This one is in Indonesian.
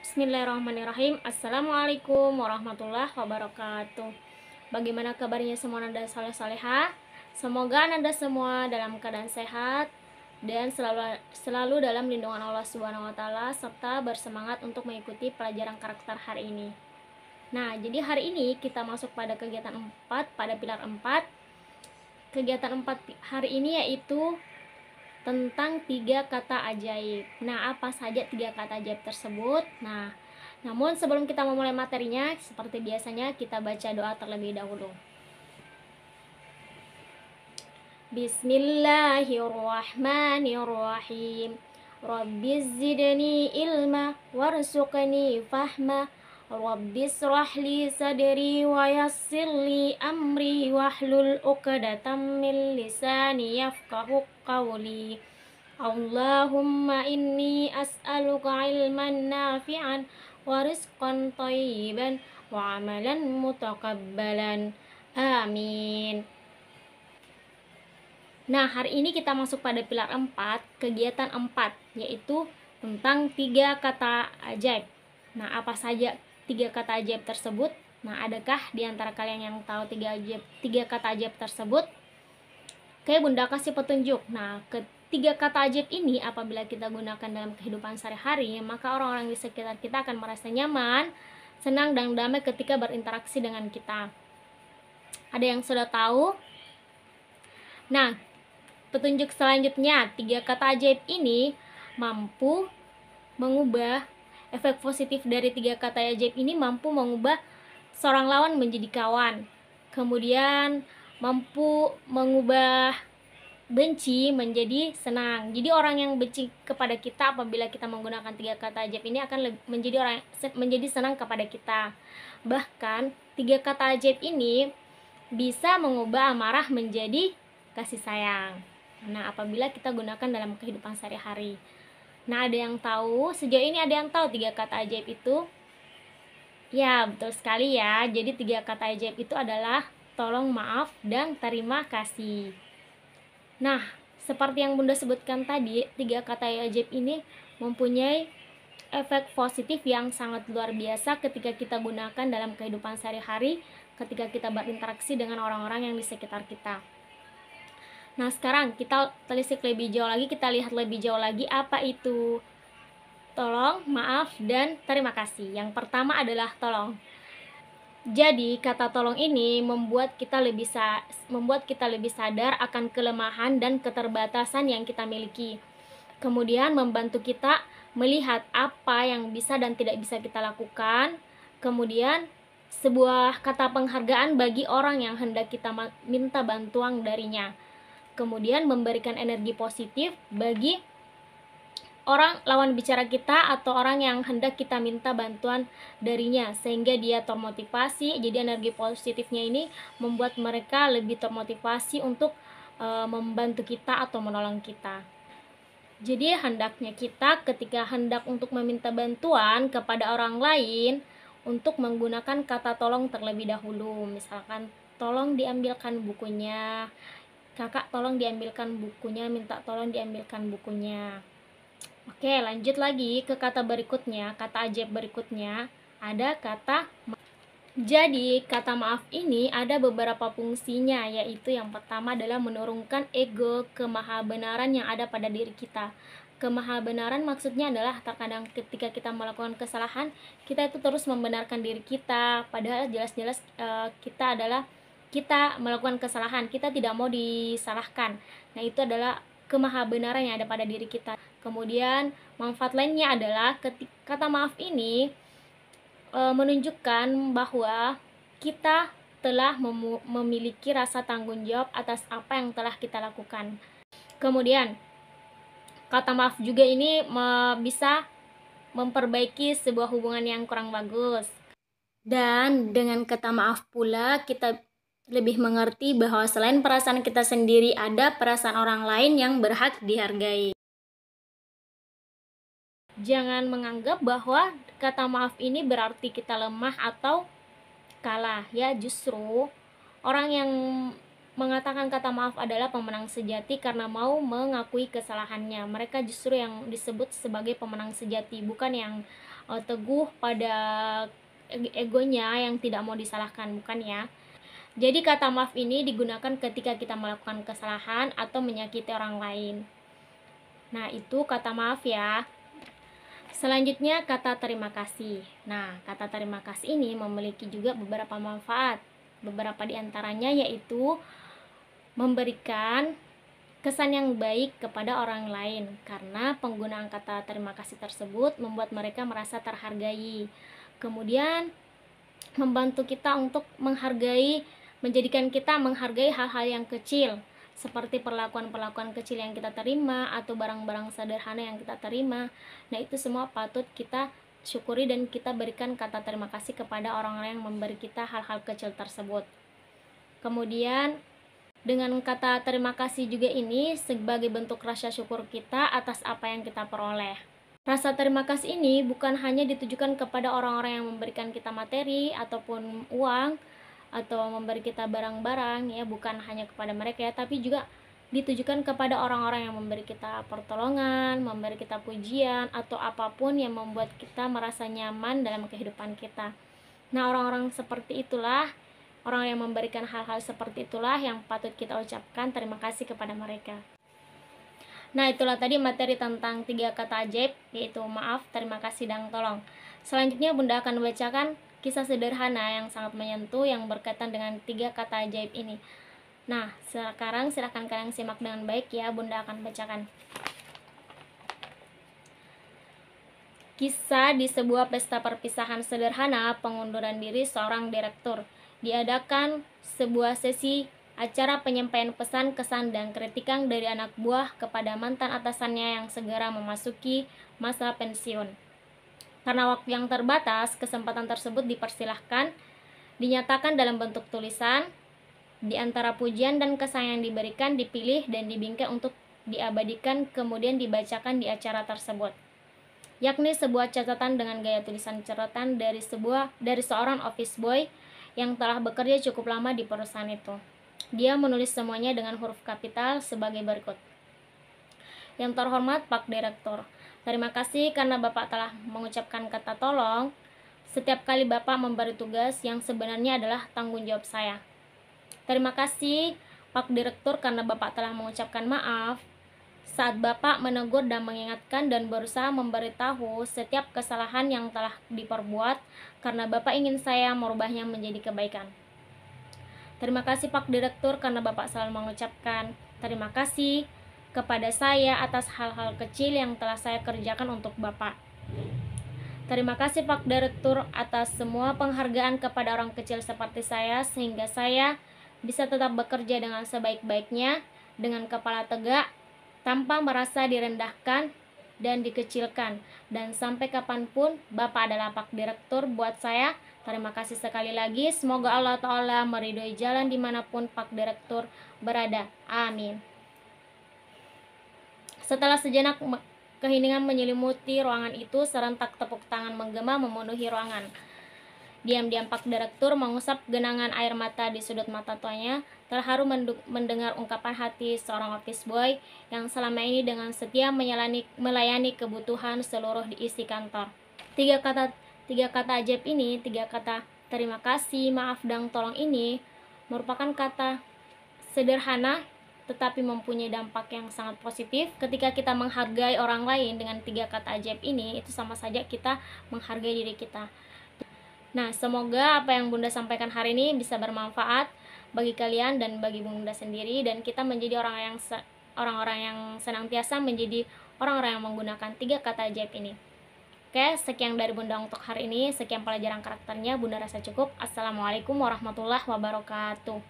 Bismillahirrahmanirrahim. Assalamualaikum warahmatullahi wabarakatuh. Bagaimana kabarnya semua Nanda saleh-salehah? Semoga Nanda semua dalam keadaan sehat dan selalu dalam lindungan Allah Subhanahu wa taala serta bersemangat untuk mengikuti pelajaran karakter hari ini. Nah, jadi hari ini kita masuk pada kegiatan 4 pada pilar 4. Kegiatan 4 hari ini yaitu tentang 3 kata ajaib. Nah, apa saja 3 kata ajaib tersebut? Nah, namun sebelum kita memulai materinya, seperti biasanya kita baca doa terlebih dahulu. Bismillahirrahmanirrahim. Rabbi zidni ilma warzuqni fahma. Rabbi israh li sadri wa yassir li amri wahlul 'uqdatam min lisani yafqahu qawli. Allahumma inni as'aluka ilman nafi'an wa rizqan thayyiban wa amalan mutakabbalan. Amin. Nah, hari ini kita masuk pada pilar 4, kegiatan 4, yaitu tentang 3 kata ajaib. Nah, apa saja 3 kata ajaib tersebut? Nah, adakah di antara kalian yang tahu 3 kata ajaib tersebut? Oke, Bunda kasih petunjuk. Nah, ketiga kata ajaib ini apabila kita gunakan dalam kehidupan sehari-hari, maka orang-orang di sekitar kita akan merasa nyaman, senang, dan damai ketika berinteraksi dengan kita. Ada yang sudah tahu? Nah, petunjuk selanjutnya, 3 kata ajaib ini mampu mengubah efek positif dari 3 kata ajaib ini mampu mengubah seorang lawan menjadi kawan. Kemudian mampu mengubah benci menjadi senang. Jadi orang yang benci kepada kita apabila kita menggunakan 3 kata ajaib ini akan menjadi senang kepada kita. Bahkan 3 kata ajaib ini bisa mengubah amarah menjadi kasih sayang. Nah, apabila kita gunakan dalam kehidupan sehari-hari. Nah, ada yang tahu? Sejauh ini ada yang tahu 3 kata ajaib itu? Ya, betul sekali ya. Jadi 3 kata ajaib itu adalah tolong, maaf, dan terima kasih. Nah, seperti yang Bunda sebutkan tadi, 3 kata ajaib ini mempunyai efek positif yang sangat luar biasa ketika kita gunakan dalam kehidupan sehari-hari, ketika kita berinteraksi dengan orang-orang yang di sekitar kita. Nah, sekarang kita telisik lebih jauh lagi, kita lihat lebih jauh lagi apa itu tolong, maaf, dan terima kasih. Yang pertama adalah tolong. Jadi, kata tolong ini membuat kita lebih sadar akan kelemahan dan keterbatasan yang kita miliki. Kemudian membantu kita melihat apa yang bisa dan tidak bisa kita lakukan. Kemudian sebuah kata penghargaan bagi orang yang hendak kita minta bantuan darinya. Kemudian memberikan energi positif bagi orang lawan bicara kita atau orang yang hendak kita minta bantuan darinya, sehingga dia termotivasi. Jadi energi positifnya ini membuat mereka lebih termotivasi untuk membantu kita atau menolong kita. Jadi hendaknya kita ketika hendak untuk meminta bantuan kepada orang lain untuk menggunakan kata tolong terlebih dahulu. Misalkan, tolong diambilkan bukunya. Kakak, tolong diambilkan bukunya, minta tolong diambilkan bukunya. Oke, lanjut lagi ke kata berikutnya, kata ajaib berikutnya, ada kata maaf. Jadi, kata maaf ini ada beberapa fungsinya, yaitu yang pertama adalah menurunkan ego kemahabenaran yang ada pada diri kita. Kemahabenaran maksudnya adalah terkadang ketika kita melakukan kesalahan, kita itu terus membenarkan diri kita, padahal jelas-jelas kita melakukan kesalahan, kita tidak mau disalahkan. Nah, itu adalah kemahabenaran yang ada pada diri kita. Kemudian manfaat lainnya adalah kata maaf ini menunjukkan bahwa kita telah memiliki rasa tanggung jawab atas apa yang telah kita lakukan. Kemudian kata maaf juga ini bisa memperbaiki sebuah hubungan yang kurang bagus. Dan dengan kata maaf pula kita lebih mengerti bahwa selain perasaan kita sendiri, ada perasaan orang lain yang berhak dihargai. Jangan menganggap bahwa kata maaf ini berarti kita lemah atau kalah, ya. Justru orang yang mengatakan kata maaf adalah pemenang sejati karena mau mengakui kesalahannya. Mereka justru yang disebut sebagai pemenang sejati, bukan yang teguh pada egonya yang tidak mau disalahkan, bukan ya. Jadi kata maaf ini digunakan ketika kita melakukan kesalahan atau menyakiti orang lain. Nah, itu kata maaf ya. Selanjutnya kata terima kasih. Nah, kata terima kasih ini memiliki juga beberapa manfaat. Beberapa diantaranya yaitu memberikan kesan yang baik kepada orang lain, karena penggunaan kata terima kasih tersebut membuat mereka merasa terhargai. Kemudian membantu kita untuk menjadikan kita menghargai hal-hal yang kecil, seperti perlakuan-perlakuan kecil yang kita terima atau barang-barang sederhana yang kita terima. Nah, itu semua patut kita syukuri dan kita berikan kata terima kasih kepada orang-orang yang memberi kita hal-hal kecil tersebut. Kemudian dengan kata terima kasih juga ini sebagai bentuk rasa syukur kita atas apa yang kita peroleh. Rasa terima kasih ini bukan hanya ditujukan kepada orang-orang yang memberikan kita materi ataupun uang atau memberi kita barang-barang ya, bukan hanya kepada mereka ya, tapi juga ditujukan kepada orang-orang yang memberi kita pertolongan, memberi kita pujian atau apapun yang membuat kita merasa nyaman dalam kehidupan kita. Nah, orang-orang seperti itulah, orang yang memberikan hal-hal seperti itulah yang patut kita ucapkan terima kasih kepada mereka. Nah, itulah tadi materi tentang 3 kata ajaib, yaitu maaf, terima kasih, dan tolong. Selanjutnya Bunda akan membacakan kisah sederhana yang sangat menyentuh yang berkaitan dengan 3 kata ajaib ini. Nah, sekarang silakan kalian simak dengan baik ya, Bunda akan bacakan. Kisah di sebuah pesta perpisahan sederhana pengunduran diri seorang direktur. Diadakan sebuah sesi acara penyampaian pesan, kesan, dan kritikan dari anak buah kepada mantan atasannya yang segera memasuki masa pensiun. Karena waktu yang terbatas, kesempatan tersebut dinyatakan dalam bentuk tulisan. Di antara pujian dan kesan yang diberikan, dipilih dan dibingkai untuk diabadikan kemudian dibacakan di acara tersebut, yakni sebuah catatan dengan gaya tulisan catatan dari seorang office boy yang telah bekerja cukup lama di perusahaan itu. Dia menulis semuanya dengan huruf kapital sebagai berikut. Yang terhormat Pak Direktur, terima kasih karena Bapak telah mengucapkan kata tolong setiap kali Bapak memberi tugas yang sebenarnya adalah tanggung jawab saya. Terima kasih Pak Direktur karena Bapak telah mengucapkan maaf saat Bapak menegur dan mengingatkan dan berusaha memberitahu setiap kesalahan yang telah diperbuat karena Bapak ingin saya merubahnya menjadi kebaikan. Terima kasih Pak Direktur karena Bapak selalu mengucapkan terima kasih kepada saya atas hal-hal kecil yang telah saya kerjakan untuk Bapak. Terima kasih Pak Direktur atas semua penghargaan kepada orang kecil seperti saya sehingga saya bisa tetap bekerja dengan sebaik-baiknya dengan kepala tegak, tanpa merasa direndahkan dan dikecilkan. Dan sampai kapanpun Bapak adalah Pak Direktur buat saya. Terima kasih sekali lagi. Semoga Allah Ta'ala meridhoi jalan dimanapun Pak Direktur berada. Amin. Setelah sejenak keheningan menyelimuti ruangan itu, serentak tepuk tangan menggema memenuhi ruangan. Diam-diam Pak Direktur mengusap genangan air mata di sudut mata tuanya, terharu mendengar ungkapan hati seorang office boy yang selama ini dengan setia melayani kebutuhan seluruh isi kantor. Tiga kata ajaib ini, 3 kata terima kasih, maaf, dan tolong ini merupakan kata sederhana tetapi mempunyai dampak yang sangat positif. Ketika kita menghargai orang lain dengan 3 kata ajaib ini, itu sama saja kita menghargai diri kita. Nah, semoga apa yang Bunda sampaikan hari ini bisa bermanfaat bagi kalian dan bagi Bunda sendiri, dan kita menjadi orang-orang yang senantiasa menjadi orang-orang yang menggunakan 3 kata ajaib ini. Oke, sekian dari Bunda untuk hari ini. Sekian pelajaran karakternya, Bunda rasa cukup. Assalamualaikum warahmatullahi wabarakatuh.